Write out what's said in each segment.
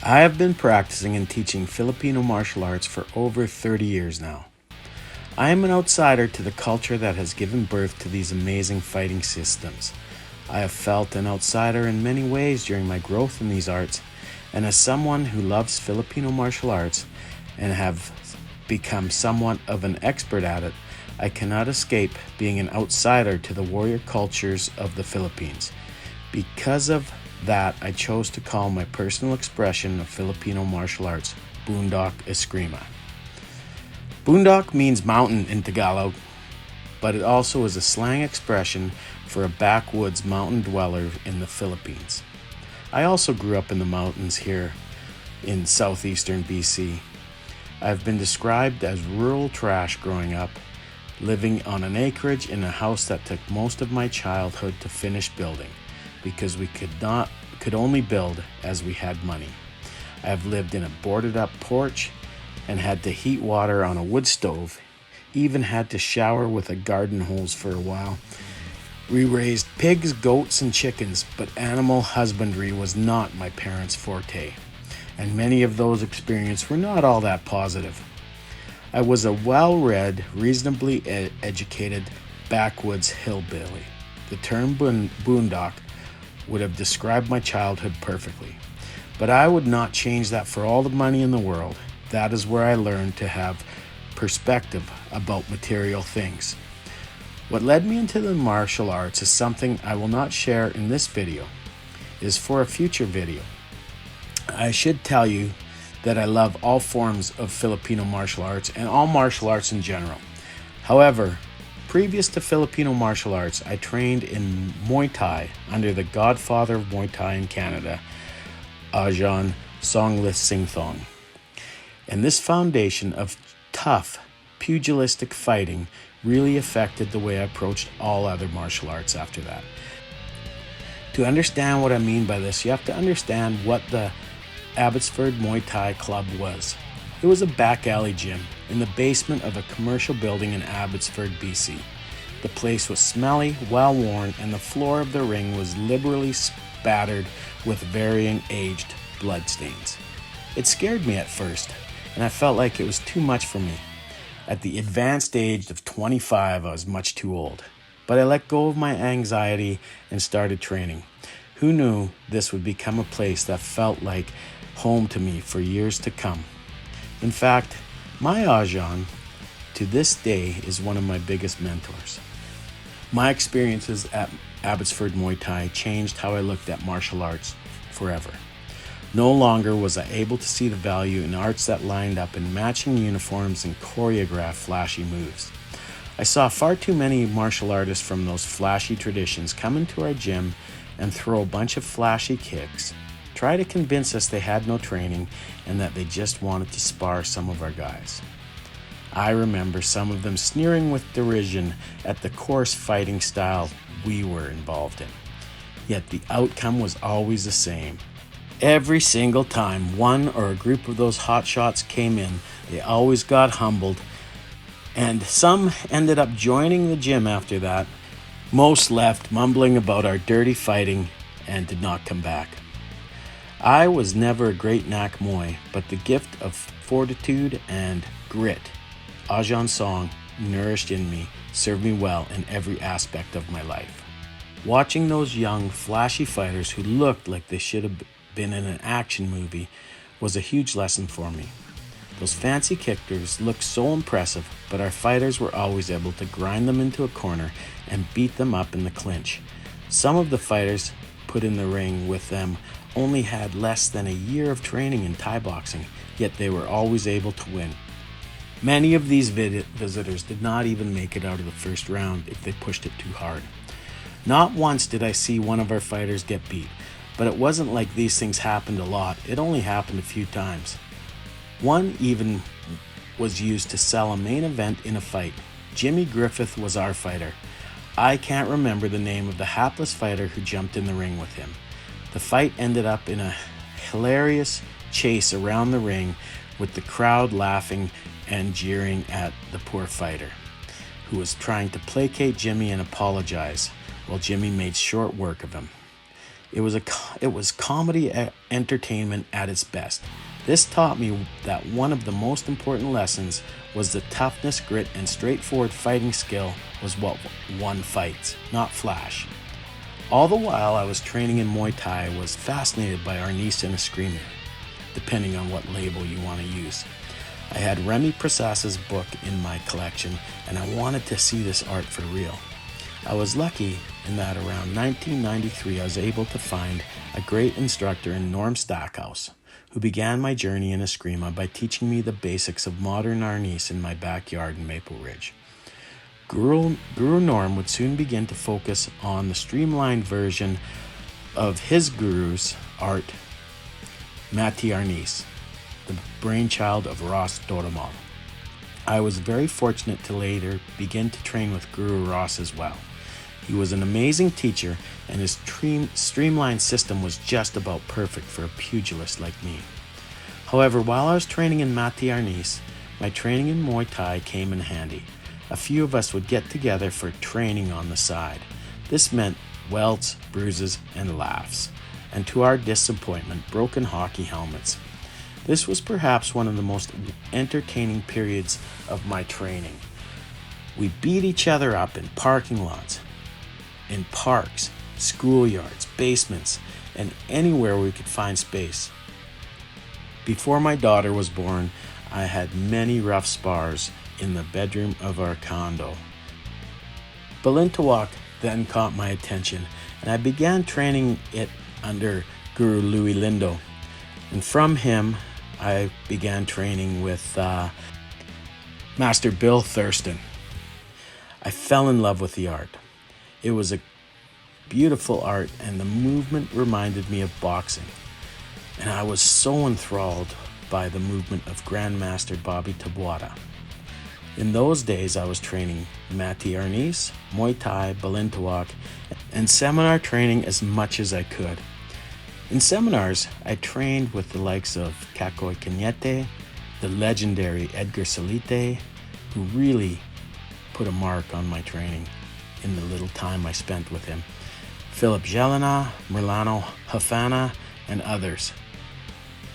I have been practicing and teaching Filipino martial arts for over 30 years now. I am an outsider to the culture that has given birth to these amazing fighting systems. I have felt an outsider in many ways during my growth in these arts, and as someone who loves Filipino martial arts and have become somewhat of an expert at it, I cannot escape being an outsider to the warrior cultures of the Philippines. Because of that, I chose to call my personal expression of Filipino martial arts Boondock Eskrima. Boondock means mountain in Tagalog, but it also is a slang expression for a backwoods mountain dweller in the Philippines. I also grew up in the mountains here in southeastern BC. I have been described as rural trash growing up, living on an acreage in a house that took most of my childhood to finish building, because we could only build as we had money. I have lived in a boarded up porch and had to heat water on a wood stove, even had to shower with a garden hose for a while. We raised pigs, goats, and chickens, but animal husbandry was not my parents' forte, and many of those experiences were not all that positive. I was a well-read, reasonably educated backwoods hillbilly. The term boondock would have described my childhood perfectly, but I would not change that for all the money in the world. That is where I learned to have perspective about material things. What led me into the martial arts is something I will not share in this video. It is for a future video. I should tell you that I love all forms of Filipino martial arts and all martial arts in general. However, previous to Filipino martial arts, I trained in Muay Thai under the godfather of Muay Thai in Canada, Ajahn Songlith Singthong. And this foundation of tough, pugilistic fighting really affected the way I approached all other martial arts after that. To understand what I mean by this, you have to understand what the Abbotsford Muay Thai Club was. It was a back alley gym in the basement of a commercial building in Abbotsford, BC. The place was smelly, well-worn, and the floor of the ring was liberally spattered with varying aged bloodstains. It scared me at first, and I felt like it was too much for me. At the advanced age of 25, I was much too old, but I let go of my anxiety and started training. Who knew this would become a place that felt like home to me for years to come? In fact, my Ajahn to this day is one of my biggest mentors. My experiences at Abbotsford Muay Thai changed how I looked at martial arts forever. No longer was I able to see the value in arts that lined up in matching uniforms and choreographed flashy moves. I saw far too many martial artists from those flashy traditions come into our gym and throw a bunch of flashy kicks, try to convince us they had no training and that they just wanted to spar some of our guys. I remember some of them sneering with derision at the coarse fighting style we were involved in. Yet the outcome was always the same. Every single time one or a group of those hotshots came in, they always got humbled, and some ended up joining the gym after that. Most left mumbling about our dirty fighting and did not come back. I was never a great Nak Moy, but the gift of fortitude and grit Ajahn Song nourished in me served me well in every aspect of my life. Watching those young, flashy fighters who looked like they should have been in an action movie was a huge lesson for me. Those fancy kickers looked so impressive, but our fighters were always able to grind them into a corner and beat them up in the clinch. Some of the fighters put in the ring with them only had less than a year of training in Thai boxing, yet they were always able to win. Many of these visitors did not even make it out of the first round if they pushed it too hard. Not once did I see one of our fighters get beat, but it wasn't like these things happened a lot. It only happened a few times. One even was used to sell a main event in a fight. Jimmy Griffith was our fighter. I can't remember the name of the hapless fighter who jumped in the ring with him. The fight ended up in a hilarious chase around the ring with the crowd laughing and jeering at the poor fighter, who was trying to placate Jimmy and apologize, while Jimmy made short work of him. It was comedy entertainment at its best. This taught me that one of the most important lessons was the toughness, grit, and straightforward fighting skill was what won fights, not flash. All the while I was training in Muay Thai, I was fascinated by arnis and Eskrima, depending on what label you want to use. I had Remy Prasas's book in my collection, and I wanted to see this art for real. I was lucky in that around 1993 I was able to find a great instructor in Norm Stackhouse, who began my journey in Eskrima by teaching me the basics of modern arnis in my backyard in Maple Ridge. Guru Norm would soon begin to focus on the streamlined version of his guru's art, Mati Arnis, the brainchild of Ross Dodamal. I was very fortunate to later begin to train with Guru Ross as well. He was an amazing teacher, and his streamlined system was just about perfect for a pugilist like me. However, while I was training in Mati Arnis, my training in Muay Thai came in handy. A few of us would get together for training on the side. This meant welts, bruises, and laughs, and to our disappointment, broken hockey helmets. This was perhaps one of the most entertaining periods of my training. We beat each other up in parking lots, in parks, schoolyards, basements, and anywhere we could find space. Before my daughter was born, I had many rough spars in the bedroom of our condo. Balintawak then caught my attention, and I began training it under Guru Louis Lindo. And from him, I began training with Master Bill Thurston. I fell in love with the art. It was a beautiful art, and the movement reminded me of boxing. And I was so enthralled by the movement of Grandmaster Bobby Tabuada. In those days, I was training Mati Arnis, Muay Thai, Balintawak, and seminar training as much as I could. In seminars, I trained with the likes of Kakoy Kenyete, the legendary Edgar Salite, who really put a mark on my training in the little time I spent with him, Philip Jelena, Merlano Hafana, and others.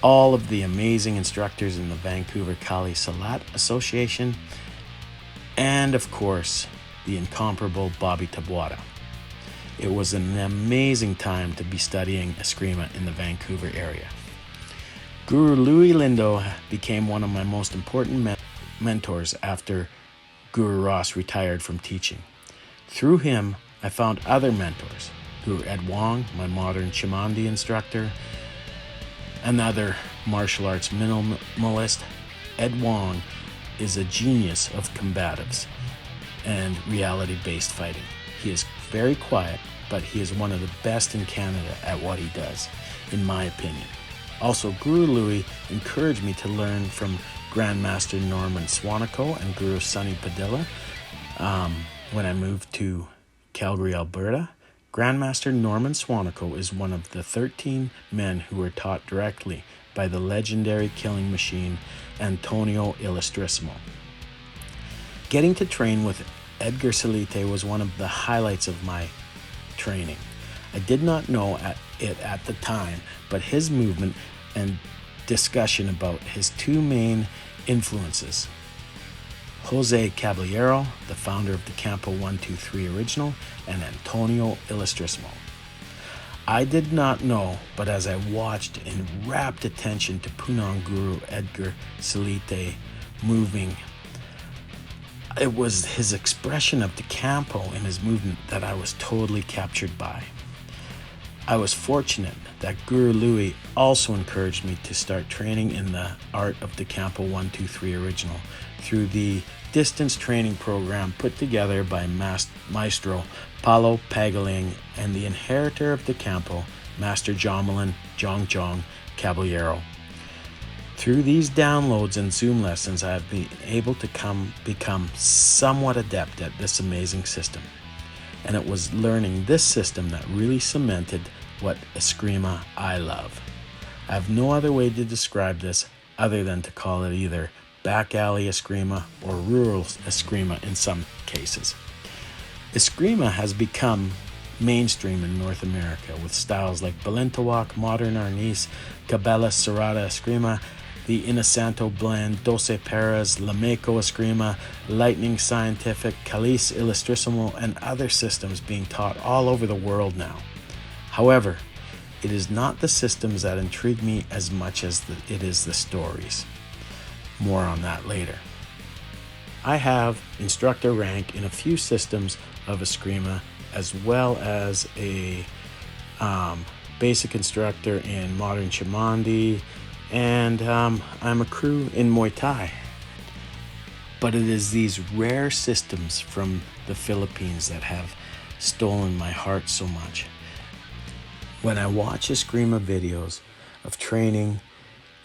All of the amazing instructors in the Vancouver Kali Salat Association, and of course, the incomparable Bobby Tabuada. It was an amazing time to be studying Eskrima in the Vancouver area. Guru Louis Lindo became one of my most important mentors after Guru Ross retired from teaching. Through him, I found other mentors. Guru Ed Wong, my modern Chimandi instructor, another martial arts minimalist. Ed Wong is a genius of combatives and reality-based fighting. He is very quiet, but he is one of the best in Canada at what he does, in my opinion. Also, Guru Louis encouraged me to learn from Grandmaster Norman Swanico and Guru Sunny Padilla when I moved to Calgary, Alberta. Grandmaster Norman Swanico is one of the 13 men who were taught directly by the legendary killing machine Antonio Illustrissimo. Getting to train with Edgar Salite was one of the highlights of my training. I did not know it at the time, but his movement and discussion about his two main influences, Jose Caballero, the founder of the Campo 123 Original, and Antonio Illustrissimo. I did not know, but as I watched in rapt attention to Punang Guru Edgar Salite moving, it was his expression of the Campo in his movement that I was totally captured by. I was fortunate that Guru Louis also encouraged me to start training in the art of the Campo 123 Original through the distance training program put together by Maestro Paulo Pagaling and the inheritor of the Campo, Master Jomelin Jong Caballero. Through these downloads and Zoom lessons, I have been able to become somewhat adept at this amazing system. And it was learning this system that really cemented what Eskrima I love. I have no other way to describe this other than to call it either back alley Eskrima or rural Eskrima in some cases. Eskrima has become mainstream in North America with styles like Balintawak, Modern Arnis, Cabela Serrata Eskrima, the Inasanto blend, Doce Peras, Lameco Eskrima, Lightning Scientific, Calice Illustrissimo, and other systems being taught all over the world now. However, it is not the systems that intrigue me as much as it is the stories. More on that later. I have instructor rank in a few systems of Eskrima, as well as a basic instructor in modern Chamandi, and I'm a crew in Muay Thai. But it is these rare systems from the Philippines that have stolen my heart so much. When I watch Eskrima videos of training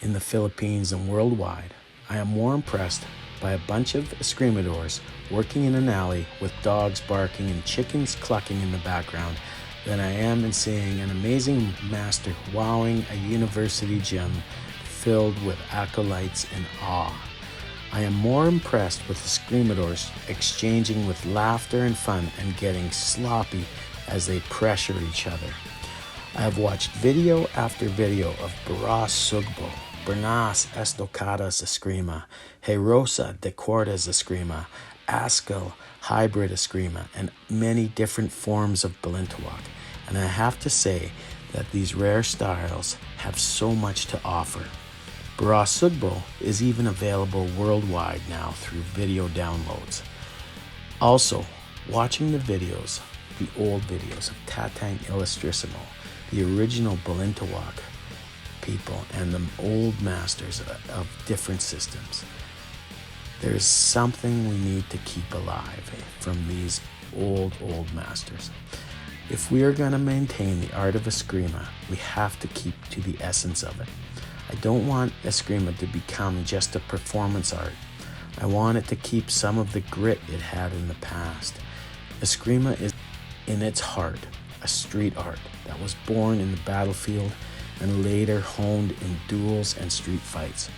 in the Philippines and worldwide, I am more impressed by a bunch of Escrimadors working in an alley with dogs barking and chickens clucking in the background than I am in seeing an amazing master wowing a university gym filled with acolytes in awe. I am more impressed with Escrimadors exchanging with laughter and fun and getting sloppy as they pressure each other. I have watched video after video of Baras Sugbo, Bernas Estocadas Eskrima, Herosa de Cordes Eskrima, Askel Hybrid Eskrima, and many different forms of Balintawak. And I have to say that these rare styles have so much to offer. Baras Sugbo is even available worldwide now through video downloads. Also, watching the videos, the old videos of Tatang Illustrissimo, the original Balintawak people, and the old masters of different systems. There's something we need to keep alive from these old masters. If we are going to maintain the art of Eskrima, we have to keep to the essence of it. I don't want Eskrima to become just a performance art. I want it to keep some of the grit it had in the past. Eskrima is, in its heart, a street art that was born in the battlefield and later honed in duels and street fights.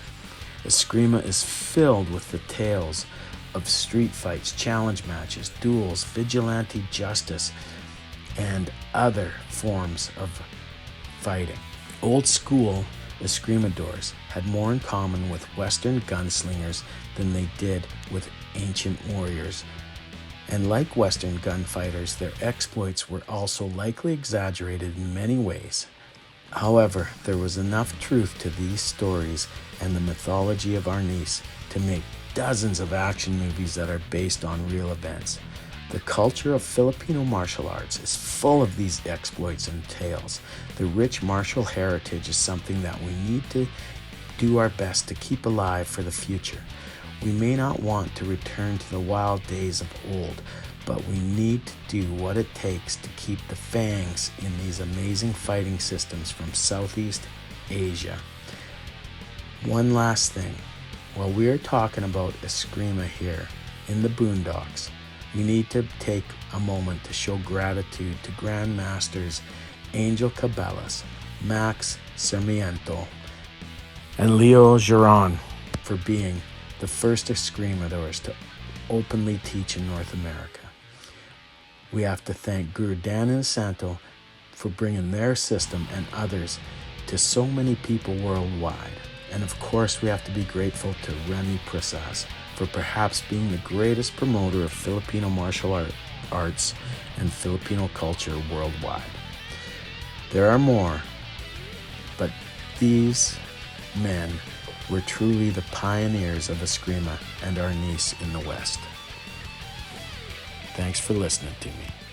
Eskrima is filled with the tales of street fights, challenge matches, duels, vigilante justice, and other forms of fighting. Old school Escrimadors had more in common with Western gunslingers than they did with ancient warriors. And like Western gunfighters, their exploits were also likely exaggerated in many ways. However, there was enough truth to these stories and the mythology of Arnis to make dozens of action movies that are based on real events. The culture of Filipino martial arts is full of these exploits and tales. The rich martial heritage is something that we need to do our best to keep alive for the future. We may not want to return to the wild days of old, but we need to do what it takes to keep the fangs in these amazing fighting systems from Southeast Asia. One last thing. While we are talking about Eskrima here in the boondocks, we need to take a moment to show gratitude to Grand Masters Angel Cabellas, Max Sarmiento, and Leo Giron for being the first Escrimadors to openly teach in North America. We have to thank Guru Dan and Santo for bringing their system and others to so many people worldwide. And of course, we have to be grateful to Remy Prasas for perhaps being the greatest promoter of Filipino martial arts and Filipino culture worldwide. There are more, but these men were truly the pioneers of Eskrima and Arnis in the West. Thanks for listening to me.